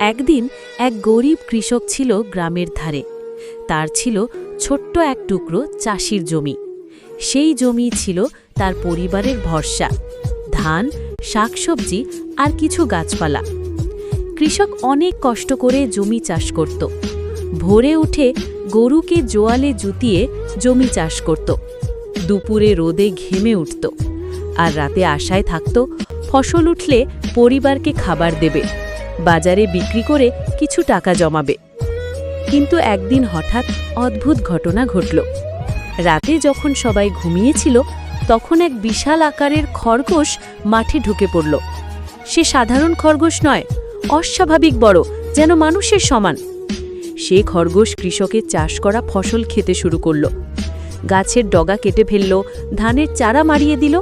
একদিন এক গরিব কৃষক ছিল গ্রামের ধারে। তার ছিল ছোট্ট এক টুকরো চাষির জমি। সেই জমি ছিল তার পরিবারের ভরসা, ধান, শাকসবজি আর কিছু গাছপালা। কৃষক অনেক কষ্ট করে জমি চাষ করত। ভোরে উঠে গরুকে জোয়ালে জুতিয়ে জমি চাষ করত। দুপুরে রোদে ঘেমে উঠত, আর রাতে আশায় থাকত ফসল উঠলে পরিবারকে খাবার দেবে, বাজারে বিক্রি করে কিছু টাকা জমাবে। কিন্তু একদিন হঠাৎ অদ্ভুত ঘটনা ঘটল। রাতে যখন সবাই ঘুমিয়েছিল, তখন এক বিশাল আকারের খরগোশ মাঠে ঢুকে পড়ল। সে সাধারণ খরগোশ নয়, অস্বাভাবিক বড়, যেন মানুষের সমান। সে খরগোশ কৃষকের চাষ করা ফসল খেতে শুরু করল। গাছের ডগা কেটে ফেলল, ধানের চারা মারিয়ে দিল।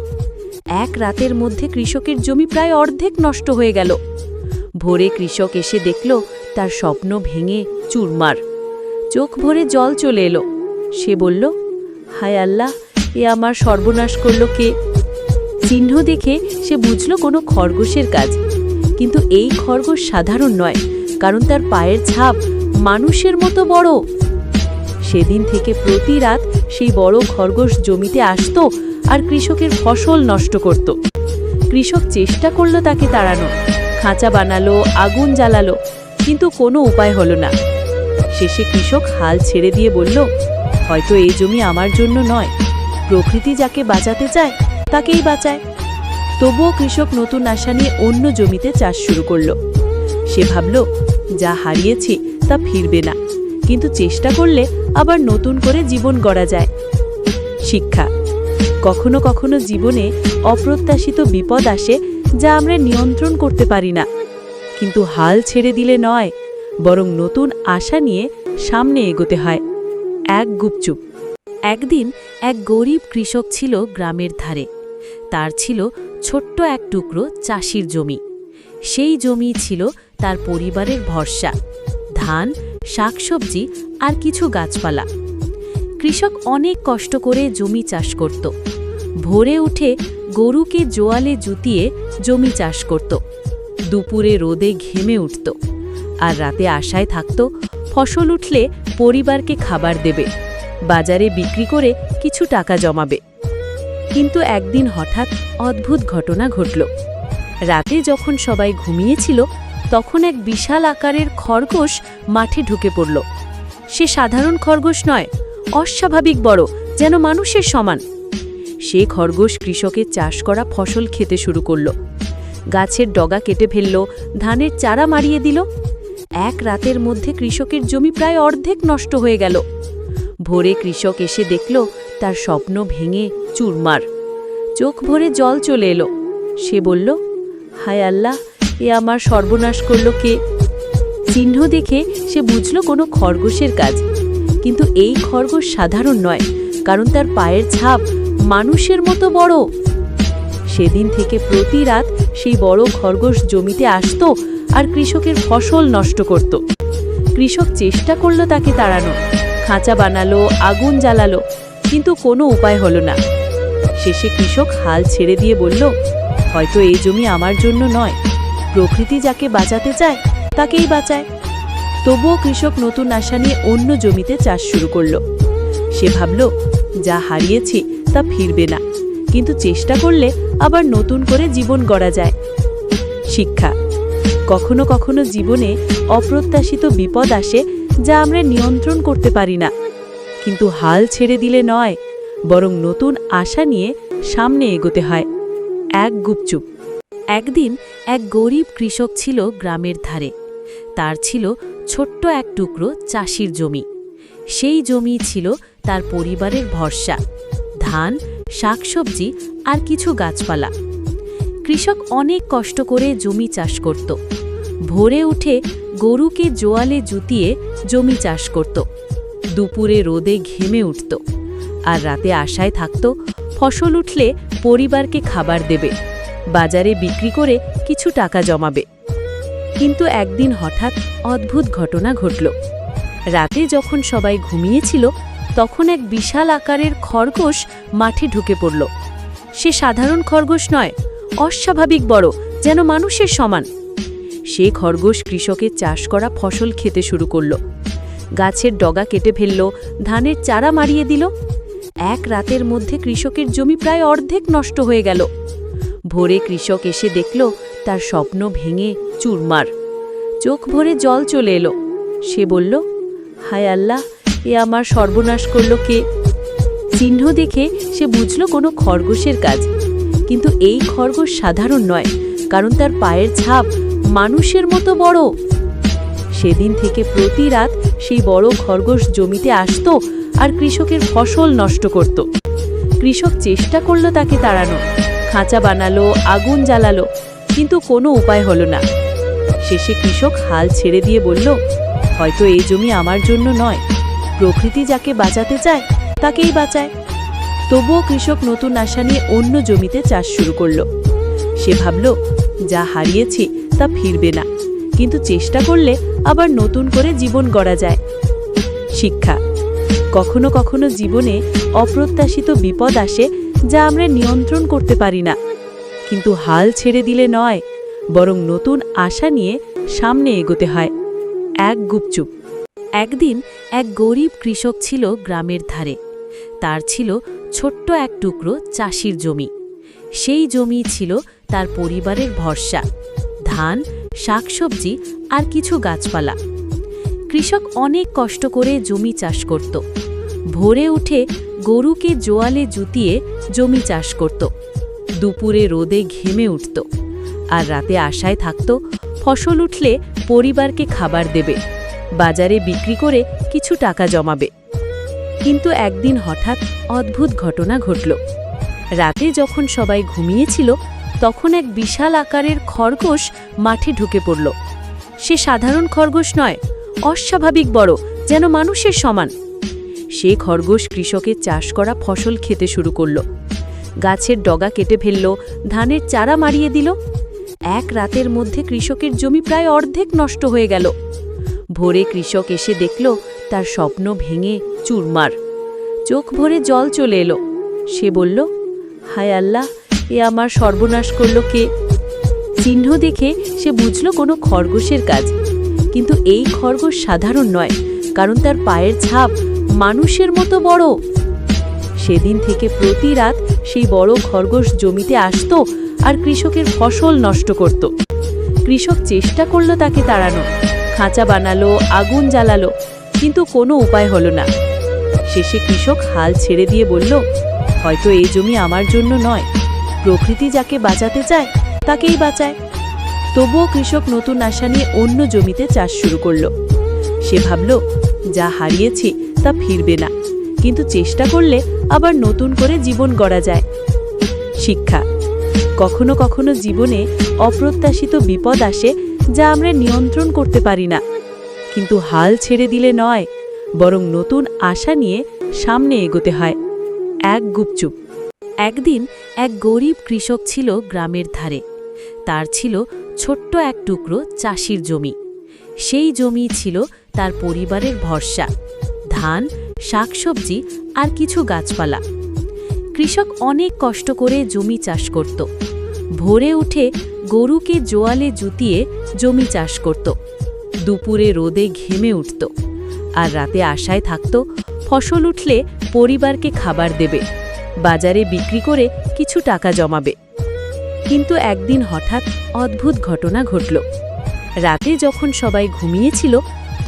এক রাতের মধ্যে কৃষকের জমি প্রায় অর্ধেক নষ্ট হয়ে গেল। ভোরে কৃষক এসে দেখল তার স্বপ্ন ভেঙে চুরমার। চোখ ভরে জল চলে এলো। সে বলল, হায় আল্লাহ, এ আমার সর্বনাশ করল কে? চিহ্ন দেখে সে বুঝল কোনো খরগোশের কাজ। কিন্তু এই খরগোশ সাধারণ নয়, কারণ তার পায়ের ছাপ মানুষের মতো বড়। সেদিন থেকে প্রতি রাত সেই বড় খরগোশ জমিতে আসত আর কৃষকের ফসল নষ্ট করত। কৃষক চেষ্টা করল তাকে তাড়ানো, খাঁচা বানালো, আগুন জ্বালালো, কিন্তু কোনো উপায় হলো না। শেষে কৃষক হাল ছেড়ে দিয়ে বলল, হয়তো এই জমি আমার জন্য নয়, প্রকৃতি যাকে বাঁচাতে চায় তাকেই বাঁচায়। তবুও কৃষক নতুন আশা নিয়ে অন্য জমিতে চাষ শুরু করল। সে ভাবল, যা হারিয়েছি তা ফিরবে না, কিন্তু চেষ্টা করলে আবার নতুন করে জীবন গড়া যায়। শিক্ষা: কখনো কখনো জীবনে অপ্রত্যাশিত বিপদ আসে, যা আমরা নিয়ন্ত্রণ করতে পারি না। কিন্তু হাল ছেড়ে দিলে নয়, বরং নতুন আশা নিয়ে সামনে এগোতে হয়। এক গুপচুপ। একদিন এক গরিব কৃষক ছিল গ্রামের ধারে। তার ছিল ছোট্ট এক টুকরো চাষির জমি। সেই জমি ছিল তার পরিবারের ভরসা, ধান, শাকসবজি আর কিছু গাছপালা। কৃষক অনেক কষ্ট করে জমি চাষ করত। ভোরে উঠে গরুকে জোয়ালে জুতিয়ে জমি চাষ করত। দুপুরে রোদে ঘেমে উঠত, আর রাতে আশায় থাকত ফসল উঠলে পরিবারকে খাবার দেবে, বাজারে বিক্রি করে কিছু টাকা জমাবে। কিন্তু একদিন হঠাৎ অদ্ভুত ঘটনা ঘটল। রাতে যখন সবাই ঘুমিয়েছিল, তখন এক বিশাল আকারের খরগোশ মাঠে ঢুকে পড়ল। সে সাধারণ খরগোশ নয়, অস্বাভাবিক বড়, যেন মানুষের সমান। সে খরগোশ কৃষকের চাষ করা ফসল খেতে শুরু করল। গাছের ডগা কেটে ফেলল, ধানের চারা মারিয়ে দিল। এক রাতের মধ্যে কৃষকের জমি প্রায় অর্ধেক নষ্ট হয়ে গেল। ভোরে কৃষক এসে দেখল তার স্বপ্ন ভেঙে চুরমার। চোখ ভরে জল চলে এলো। সে বলল, হায় আল্লাহ, এ আমার সর্বনাশ করল কে? চিহ্ন দেখে সে বুঝল কোনো খরগোশের কাজ। কিন্তু এই খরগোশ সাধারণ নয়, কারণ তার পায়ের ছাপ মানুষের মতো বড়। সেদিন থেকে প্রতি রাত সেই বড় খরগোশ জমিতে আসত আর কৃষকের ফসল নষ্ট করত। কৃষক চেষ্টা করল তাকে তাড়ানো, খাঁচা বানালো, আগুন জ্বালালো, কিন্তু কোনো উপায় হলো না। শেষে কৃষক হাল ছেড়ে দিয়ে বলল, হয়তো এই জমি আমার জন্য নয়, প্রকৃতি যাকে বাঁচাতে চায় তাকেই বাঁচায়। তবুও কৃষক নতুন আশা নিয়ে অন্য জমিতে চাষ শুরু করল। সে ভাবল, যা হারিয়েছি তা ফিরবে না, কিন্তু চেষ্টা করলে আবার নতুন করে জীবন গড়া যায়। শিক্ষা: কখনো কখনো জীবনে অপ্রত্যাশিত বিপদ আসে, যা আমরা নিয়ন্ত্রণ করতে পারি না। কিন্তু হাল ছেড়ে দিলে নয়, বরং নতুন আশা নিয়ে সামনে এগোতে হয়। এক গুপচুপ। একদিন এক গরিব কৃষক ছিল গ্রামের ধারে। তার ছিল ছোট্ট এক টুকরো চাষির জমি। সেই জমি ছিল তার পরিবারের ভরসা, ধান, শাকসবজি আর কিছু গাছপালা। কৃষক অনেক কষ্ট করে জমি চাষ করত। ভোরে উঠে গরুকে জোয়ালে জুতিয়ে জমি চাষ করত। দুপুরে রোদে ঘেমে উঠত, আর রাতে আশায় থাকত ফসল উঠলে পরিবারকে খাবার দেবে, বাজারে বিক্রি করে কিছু টাকা জমাবে। কিন্তু একদিন হঠাৎ অদ্ভুত ঘটনা ঘটল। রাতে যখন সবাই ঘুমিয়েছিল, তখন এক বিশাল আকারের খরগোশ মাঠে ঢুকে পড়ল। সে সাধারণ খরগোশ নয়, অস্বাভাবিক বড়, যেন মানুষের সমান। সে খরগোশ কৃষকের চাষ করা ফসল খেতে শুরু করল। গাছের ডগা কেটে ফেলল, ধানের চারা মারিয়ে দিল। এক রাতের মধ্যে কৃষকের জমি প্রায় অর্ধেক নষ্ট হয়ে গেল। ভোরে কৃষক এসে দেখল তার স্বপ্ন ভেঙে চুরমার। চোখ ভরে জল চলে এলো। সে বলল, হায় আল্লাহ, এ আমার সর্বনাশ করল কে? চিহ্ন দেখে সে বুঝল কোনো খরগোশের কাজ। কিন্তু এই খরগোশ সাধারণ নয়, কারণ তার পায়ের ছাপ মানুষের মতো বড়। সেদিন থেকে প্রতি রাত সেই বড় খরগোশ জমিতে আসত আর কৃষকের ফসল নষ্ট করত। কৃষক চেষ্টা করল তাকে তাড়ানো, খাঁচা বানালো, আগুন জ্বালালো, কিন্তু কোনো উপায় হলো না। শেষে কৃষক হাল ছেড়ে দিয়ে বলল, হয়তো এই জমি আমার জন্য নয়, প্রকৃতি যাকে বাঁচাতে চায় তাকেই বাঁচায়। তবুও কৃষক নতুন আশা নিয়ে অন্য জমিতে চাষ শুরু করল। সে ভাবল, যা হারিয়েছি তা ফিরবে না, কিন্তু চেষ্টা করলে আবার নতুন করে জীবন গড়া যায়। শিক্ষা: কখনো কখনো জীবনে অপ্রত্যাশিত বিপদ আসে যা আমরা নিয়ন্ত্রণ করতে পারি না, কিন্তু হাল ছেড়ে দিলে নয়, বরং নতুন আশা নিয়ে সামনে এগোতে হয়। এক গুপচুপ। একদিন এক গরিব কৃষক ছিল গ্রামের ধারে। তার ছিল ছোট্ট এক টুকরো চাষির জমি। সেই জমি ছিল তার পরিবারের ভরসা, ধান, শাকসবজি আর কিছু গাছপালা। কৃষক অনেক কষ্ট করে জমি চাষ করত। ভোরে উঠে গরুকে জোয়ালে জুতিয়ে জমি চাষ করত। দুপুরে রোদে ঘেমে উঠত, আর রাতে আশায় থাকত ফসল উঠলে পরিবারকে খাবার দেবে, বাজারে বিক্রি করে কিছু টাকা জমাবে। কিন্তু একদিন হঠাৎ অদ্ভুত ঘটনা ঘটল। রাতে যখন সবাই ঘুমিয়েছিল, তখন এক বিশাল আকারের খরগোশ মাঠে ঢুকে পড়ল। সে সাধারণ খরগোশ নয়, অস্বাভাবিক বড়, যেন মানুষের সমান। সে খরগোশ কৃষকের চাষ করা ফসল খেতে শুরু করল। গাছের ডগা কেটে ফেলল, ধানের চারা মারিয়ে দিল। এক রাতের মধ্যে কৃষকের জমি প্রায় অর্ধেক নষ্ট হয়ে গেল। ভোরে কৃষক এসে দেখল তার স্বপ্ন ভেঙে চুরমার। চোখ ভরে জল চলে এলো। সে বলল, হায় আল্লাহ, এ আমার সর্বনাশ করল কে? চিহ্ন দেখে সে বুঝল কোনো খরগোশের কাজ। কিন্তু এই খরগোশ সাধারণ নয়, কারণ তার পায়ের ছাপ মানুষের মতো বড়। সেদিন থেকে প্রতি রাত সেই বড় খরগোশ জমিতে আসত আর কৃষকের ফসল নষ্ট করত। কৃষক চেষ্টা করল তাকে তাড়ানো, খাঁচা বানালো, আগুন জ্বালালো, কিন্তু কোনো উপায় হলো না। শেষে কৃষক হাল ছেড়ে দিয়ে বলল, হয়তো এই জমি আমার জন্য নয়, প্রকৃতি যাকে বাঁচাতে চায় তাকেই বাঁচায়। তবুও কৃষক নতুন আশা নিয়ে অন্য জমিতে চাষ শুরু করল। সে ভাবল, যা হারিয়েছি তা ফিরবে না, কিন্তু চেষ্টা করলে আবার নতুন করে জীবন গড়া যায়। শিক্ষা: কখনো কখনো জীবনে অপ্রত্যাশিত বিপদ আসে যা আমরা নিয়ন্ত্রণ করতে পারি না, কিন্তু হাল ছেড়ে দিলে নয়, বরং নতুন আশা নিয়ে সামনে এগোতে হয়। এক গুপচুপ। একদিন এক গরিব কৃষক ছিল গ্রামের ধারে। তার ছিল ছোট্ট এক টুকরো চাষির জমি। সেই জমি ছিল তার পরিবারের ভরসা, ধান, শাকসবজি আর কিছু গাছপালা। কৃষক অনেক কষ্ট করে জমি চাষ করত। ভোরে উঠে গরুকে জোয়ালে জুতিয়ে জমি চাষ করত। দুপুরে রোদে ঘেমে উঠত, আর রাতে আশায় থাকত ফসল উঠলে পরিবারকে খাবার দেবে, বাজারে বিক্রি করে কিছু টাকা জমাবে। কিন্তু একদিন হঠাৎ অদ্ভুত ঘটনা ঘটল। রাতে যখন সবাই ঘুমিয়েছিল,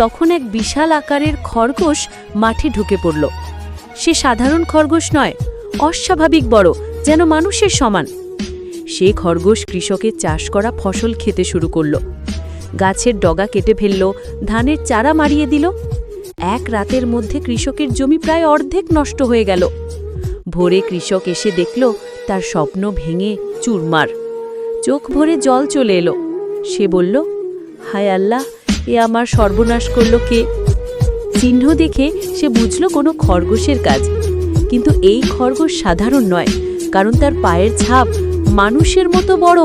তখন এক বিশাল আকারের খরগোশ মাঠে ঢুকে পড়ল। সে সাধারণ খরগোশ নয়, অস্বাভাবিক বড়, যেন মানুষের সমান। সে খরগোশ কৃষকের চাষ করা ফসল খেতে শুরু করল। গাছের ডগা কেটে ফেলল, ধানের চারা মারিয়ে দিল। এক রাতের মধ্যে কৃষকের জমি প্রায় অর্ধেক নষ্ট হয়ে গেল। ভোরে কৃষক এসে দেখল তার স্বপ্ন ভেঙে চুরমার। চোখ ভরে জল চলে এলো। সে বলল, হায় আল্লাহ, এ আমার সর্বনাশ করল কে? চিহ্ন দেখে সে বুঝল কোনো খরগোশের কাজ। কিন্তু এই খরগোশ সাধারণ নয়, কারণ তার পায়ের ছাপ মানুষের মতো বড়।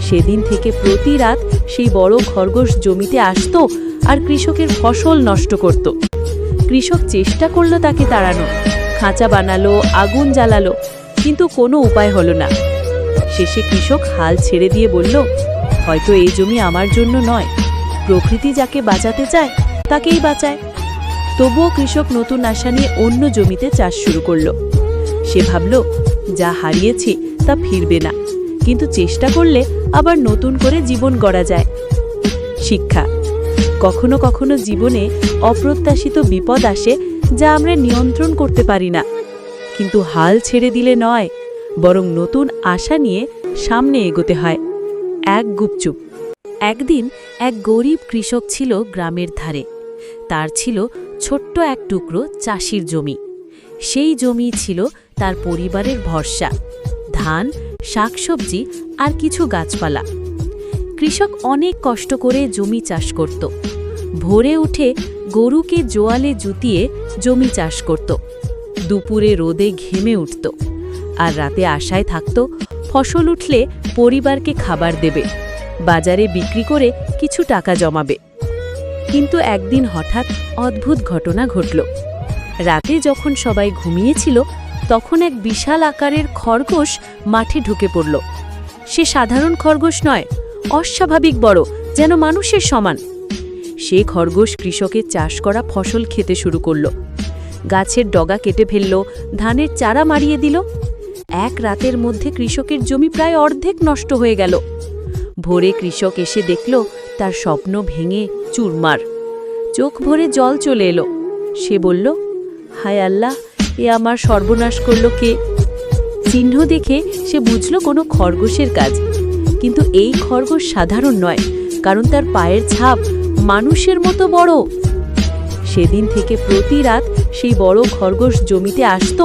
সেদিন থেকে প্রতি রাত সেই বড় খরগোশ জমিতে আসত আর কৃষকের ফসল নষ্ট করত। কৃষক চেষ্টা করল তাকে তাড়ানো, খাঁচা বানালো, আগুন জ্বালালো, কিন্তু কোনো উপায় হলো না। শেষে কৃষক হাল ছেড়ে দিয়ে বলল, হয়তো এই জমি আমার জন্য নয়, প্রকৃতি যাকে বাঁচাতে চায় তাকেই বাঁচায়। তবুও কৃষক নতুন আশা নিয়ে অন্য জমিতে চাষ শুরু করল। সে ভাবল, যা হারিয়েছি তা ফিরবে না, কিন্তু চেষ্টা করলে আবার নতুন করে জীবন গড়া যায়। শিক্ষা: কখনো কখনো জীবনে অপ্রত্যাশিত বিপদ আসে যা আমরা নিয়ন্ত্রণ করতে পারি না, কিন্তু হাল ছেড়ে দিলে নয়, বরং নতুন আশা নিয়ে সামনে এগোতে হয়। এক গুপচুপ। একদিন এক গরিব কৃষক ছিল গ্রামের ধারে। তার ছিল ছোট্ট এক টুকরো চাষির জমি। সেই জমি ছিল তার পরিবারের ভরসা, ধান, শাকসবজি আর কিছু গাছপালা। কৃষক অনেক কষ্ট করে জমি চাষ করত। ভোরে উঠে গরুকে জোয়ালে জুতিয়ে জমি চাষ করত, দুপুরে রোদে ঘেমে উঠত, আর রাতে আশায় থাকত ফসল উঠলে পরিবারকে খাবার দেবে, বাজারে বিক্রি করে কিছু টাকা জমাবে। কিন্তু একদিন হঠাৎ অদ্ভুত ঘটনা ঘটল। রাতে যখন সবাই ঘুমিয়েছিল, তখন এক বিশাল আকারের খরগোশ মাঠে ঢুকে পড়ল। সে সাধারণ খরগোশ নয়, অস্বাভাবিক বড়, যেন মানুষের সমান। সে খরগোশ কৃষকের চাষ করা ফসল খেতে শুরু করল। গাছের ডগা কেটে ফেলল, ধানের চারা মারিয়ে দিল। এক রাতের মধ্যে কৃষকের জমি প্রায় অর্ধেক নষ্ট হয়ে গেল। ভোরে কৃষক এসে দেখল তার স্বপ্ন ভেঙে চুরমার। চোখ ভরে জল চলে এলো। সে বলল, হায় আল্লাহ, এ আমার সর্বনাশ করল কে? চিহ্ন দেখে সে বুঝল কোনো খরগোশের কাজ। কিন্তু এই খরগোশ সাধারণ নয়, কারণ তার পায়ের ছাপ মানুষের মতো বড়। সেদিন থেকে প্রতি রাত সেই বড় খরগোশ জমিতে আসত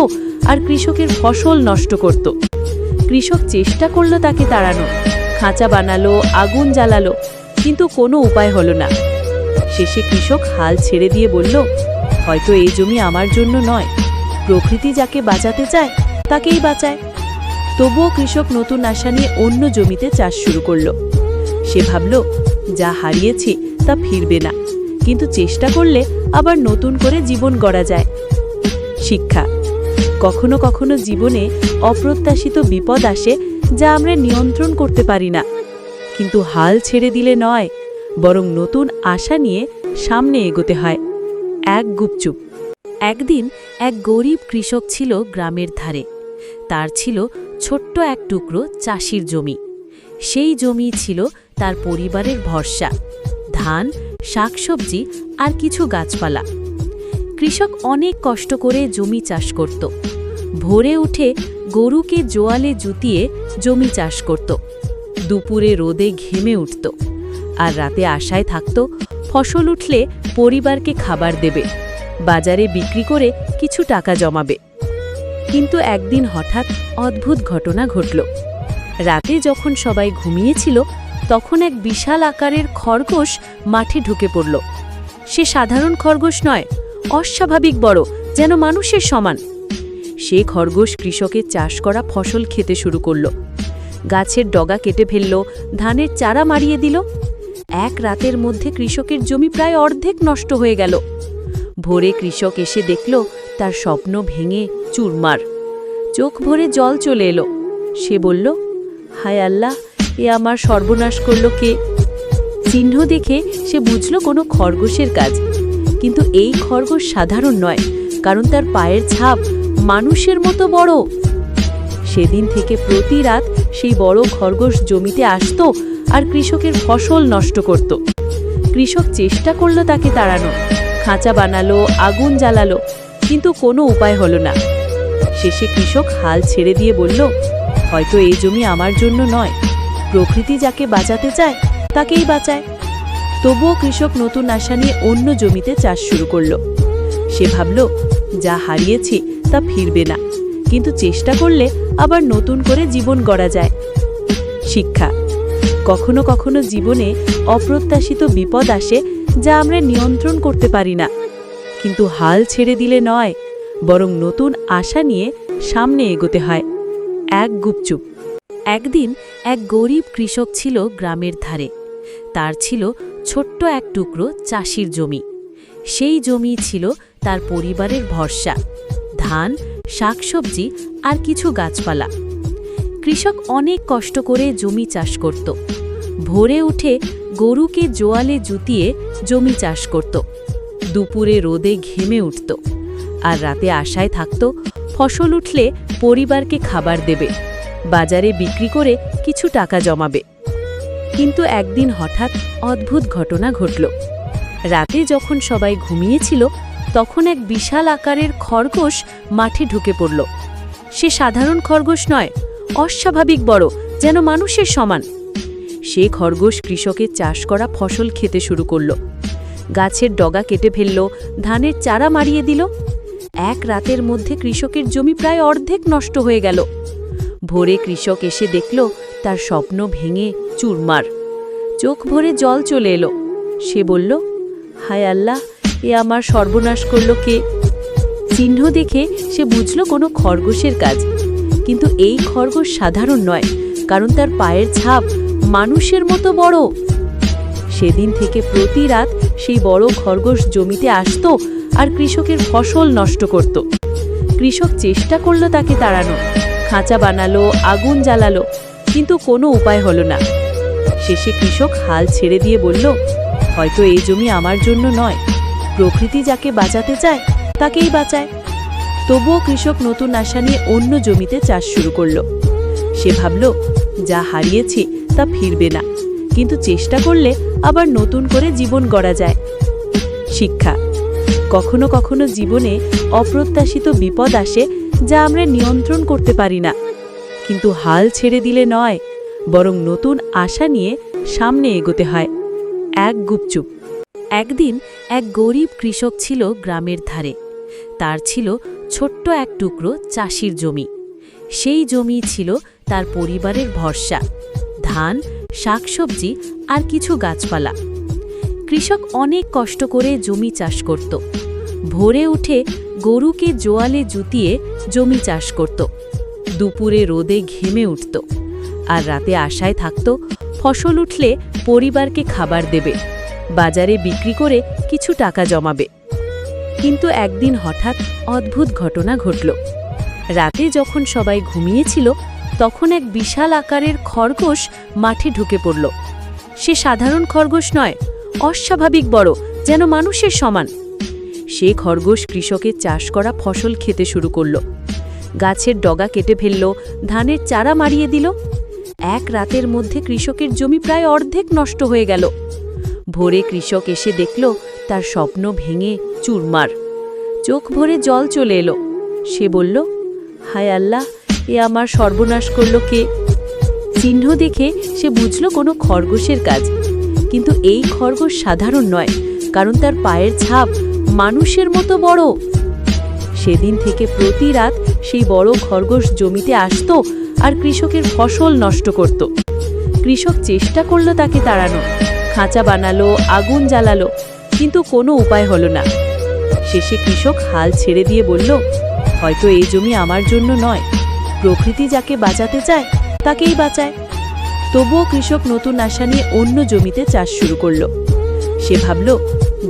আর কৃষকের ফসল নষ্ট করত। কৃষক চেষ্টা করল তাকে তাড়ানো, খাঁচা বানালো, আগুন জ্বালালো, কিন্তু কোনো উপায় হলো না। শেষে কৃষক হাল ছেড়ে দিয়ে বলল, হয়তো এই জমি আমার জন্য নয়, প্রকৃতি যাকে বাঁচাতে চায় তাকেই বাঁচায়। তবুও কৃষক নতুন আশা নিয়ে অন্য জমিতে চাষ শুরু করল। সে ভাবল, যা হারিয়েছি তা ফিরবে না, কিন্তু চেষ্টা করলে আবার নতুন করে জীবন গড়া যায়। শিক্ষা: কখনো কখনো জীবনে অপ্রত্যাশিত বিপদ আসে যা আমরা নিয়ন্ত্রণ করতে পারি না, কিন্তু হাল ছেড়ে দিলে নয়, বরং নতুন আশা নিয়ে সামনে এগোতে হয়। এক গুপচুপ। একদিন এক গরিব কৃষক ছিল গ্রামের ধারে। তার ছিল ছোট্ট এক টুকরো চাষির জমি। সেই জমি ছিল তার পরিবারের ভরসা, ধান, শাকসবজি আর কিছু গাছপালা। কৃষক অনেক কষ্ট করে জমি চাষ করত। ভোরে উঠে গরুকে জোয়ালে জুতিয়ে জমি চাষ করত, দুপুরে রোদে ঘেমে উঠত, আর রাতে আশায় থাকত ফসল উঠলে পরিবারকে খাবার দেবে, বাজারে বিক্রি করে কিছু টাকা জমাবে। কিন্তু একদিন হঠাৎ অদ্ভুত ঘটনা ঘটল। রাতে যখন সবাই ঘুমিয়েছিল, তখন এক বিশাল আকারের খরগোশ মাঠে ঢুকে পড়ল। সে সাধারণ খরগোশ নয়, অস্বাভাবিক বড়, যেন মানুষের সমান। সে খরগোশ কৃষকের চাষ করা ফসল খেতে শুরু করল। গাছের ডগা কেটে ফেলল, ধানের চারা মারিয়ে দিল। এক রাতের মধ্যে কৃষকের জমি প্রায় অর্ধেক নষ্ট হয়ে গেল। ভোরে কৃষক এসে দেখল তার স্বপ্ন ভেঙে চুরমার। চোখ ভরে জল চলে এলো। সে বলল, হায় আল্লাহ, এ আমার সর্বনাশ করল কে? চিহ্ন দেখে সে বুঝল কোনো খরগোশের কাজ। কিন্তু এই খরগোশ সাধারণ নয়, কারণ তার পায়ের ছাপ মানুষের মতো বড়। সেদিন থেকে প্রতি রাত সেই বড় খরগোশ জমিতে আসত আর কৃষকের ফসল নষ্ট করত। কৃষক চেষ্টা করল তাকে তাড়ানো, খাঁচা বানালো, আগুন জ্বালালো, কিন্তু কোনো উপায় হলো না। শেষে কৃষক হাল ছেড়ে দিয়ে বলল, হয়তো এই জমি আমার জন্য নয়, প্রকৃতি যাকে বাঁচাতে চায় তাকেই বাঁচায়। তবুও কৃষক নতুন আশা নিয়ে অন্য জমিতে চাষ শুরু করল। সে ভাবল, যা হারিয়েছি তা ফিরবে না, কিন্তু চেষ্টা করলে আবার নতুন করে জীবন গড়া যায়। শিক্ষা: কখনো কখনো জীবনে অপ্রত্যাশিত বিপদ আসে যা আমরা নিয়ন্ত্রণ করতে পারি না, কিন্তু হাল ছেড়ে দিলে নয়, বরং নতুন আশা নিয়ে সামনে এগোতে হয়। এক গুপচুপ। একদিন এক গরিব কৃষক ছিল গ্রামের ধারে। তার ছিল ছোট্ট এক টুকরো চাষির জমি। সেই জমি ছিল তার পরিবারের ভরসা, ধান, শাকসবজি আর কিছু গাছপালা। কৃষক অনেক কষ্ট করে জমি চাষ করত। ভোরে উঠে গরুকে জোয়ালে জুতিয়ে জমি চাষ করত। দুপুরে রোদে ঘেমে উঠত, আর রাতে আশায় থাকত ফসল উঠলে পরিবারকে খাবার দেবে, বাজারে বিক্রি করে কিছু টাকা জমাবে। কিন্তু একদিন হঠাৎ অদ্ভুত ঘটনা ঘটল। রাতে যখন সবাই ঘুমিয়েছিল, তখন এক বিশাল আকারের খরগোশ মাঠে ঢুকে পড়ল। সে সাধারণ খরগোশ নয়, অস্বাভাবিক বড়, যেন মানুষের সমান। সে খরগোশ কৃষকের চাষ করা ফসল খেতে শুরু করল। গাছের ডগা কেটে ফেলল, ধানের চারা মারিয়ে দিল। এক রাতের মধ্যে কৃষকের জমি প্রায় অর্ধেক নষ্ট হয়ে গেল। ভোরে কৃষক এসে দেখল তার স্বপ্ন ভেঙে চুরমার। চোখ ভরে জল চলে এলো। সে বলল, হায় আল্লাহ, এ আমার সর্বনাশ করল কে? চিহ্ন দেখে সে বুঝল কোনো খরগোশের কাজ। কিন্তু এই খরগোশ সাধারণ নয়, কারণ তার পায়ের ছাপ মানুষের মতো বড়। সেদিন থেকে প্রতি রাত সেই বড় খরগোশ জমিতে আসত আর কৃষকের ফসল নষ্ট করত। কৃষক চেষ্টা করল তাকে তাড়ানো, খাঁচা বানালো, আগুন জ্বালালো, কিন্তু কোনো উপায় হলো না। শেষে কৃষক হাল ছেড়ে দিয়ে বলল, হয়তো এই জমি আমার জন্য নয়, প্রকৃতি যাকে বাঁচাতে চায় তাকেই বাঁচায়। তবুও কৃষক নতুন আশা নিয়ে অন্য জমিতে চাষ শুরু করল। সে ভাবল, যা হারিয়েছি তা ফিরবে না, কিন্তু চেষ্টা করলে আবার নতুন করে জীবন গড়া যায়। শিক্ষা: কখনো কখনো জীবনে অপ্রত্যাশিত বিপদ আসে, যা আমরা নিয়ন্ত্রণ করতে পারি না। কিন্তু হাল ছেড়ে দিলে নয়, বরং নতুন আশা নিয়ে সামনে এগোতে হয়। এক গুপচুপ। একদিন এক গরিব কৃষক ছিল গ্রামের ধারে। তার ছিল ছোট্ট এক টুকরো চাষির জমি। সেই জমি ছিল তার পরিবারের ভরসা, ধান, শাকসবজি আর কিছু গাছপালা। কৃষক অনেক কষ্ট করে জমি চাষ করত। ভোরে উঠে গরুকে জোয়ালে জুতিয়ে জমি চাষ করত। দুপুরে রোদে ঘেমে উঠত, আর রাতে আশায় থাকত ফসল উঠলে পরিবারকে খাবার দেবে, বাজারে বিক্রি করে কিছু টাকা জমাবে। কিন্তু একদিন হঠাৎ অদ্ভুত ঘটনা ঘটল। রাতে যখন সবাই ঘুমিয়েছিল, তখন এক বিশাল আকারের খরগোশ মাঠে ঢুকে পড়ল। সে সাধারণ খরগোশ নয়, অস্বাভাবিক বড়, যেন মানুষের সমান। সে খরগোশ কৃষকের চাষ করা ফসল খেতে শুরু করল। গাছের ডগা কেটে ফেলল, ধানের চারা মারিয়ে দিল। এক রাতের মধ্যে কৃষকের জমি প্রায় অর্ধেক নষ্ট হয়ে গেল। ভোরে কৃষক এসে দেখল তার স্বপ্ন ভেঙে চুরমার। চোখ ভরে জল চলে এলো। সে বলল, হায় আল্লাহ, এ আমার সর্বনাশ করল কে? চিহ্ন দেখে সে বুঝল কোনো খরগোশের কাজ। কিন্তু এই খরগোশ সাধারণ নয়, কারণ তার পায়ের ছাপ মানুষের মতো বড়। সেদিন থেকে প্রতি রাত সেই বড় খরগোশ জমিতে আসত আর কৃষকের ফসল নষ্ট করত। কৃষক চেষ্টা করল তাকে তাড়ানো, খাঁচা বানালো, আগুন জ্বালালো, কিন্তু কোনো উপায় হলো না। শেষে কৃষক হাল ছেড়ে দিয়ে বলল, হয়তো এই জমি আমার জন্য নয়, প্রকৃতি যাকে বাঁচাতে চায় তাকেই বাঁচায়। তবুও কৃষক নতুন আশা নিয়ে অন্য জমিতে চাষ শুরু করল। সে ভাবল,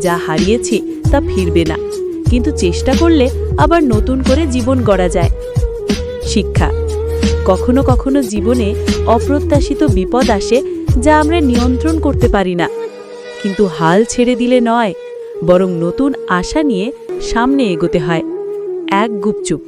যা হারিয়েছি তা ফিরবে না, কিন্তু চেষ্টা করলে আবার নতুন করে জীবন গড়া যায়। শিক্ষা: কখনো কখনো জীবনে অপ্রত্যাশিত বিপদ আসে, যা আমরা নিয়ন্ত্রণ করতে পারি না। কিন্তু হাল ছেড়ে দিলে নয়, বরং নতুন আশা নিয়ে সামনে এগোতে হয়। এক গুপচুপ।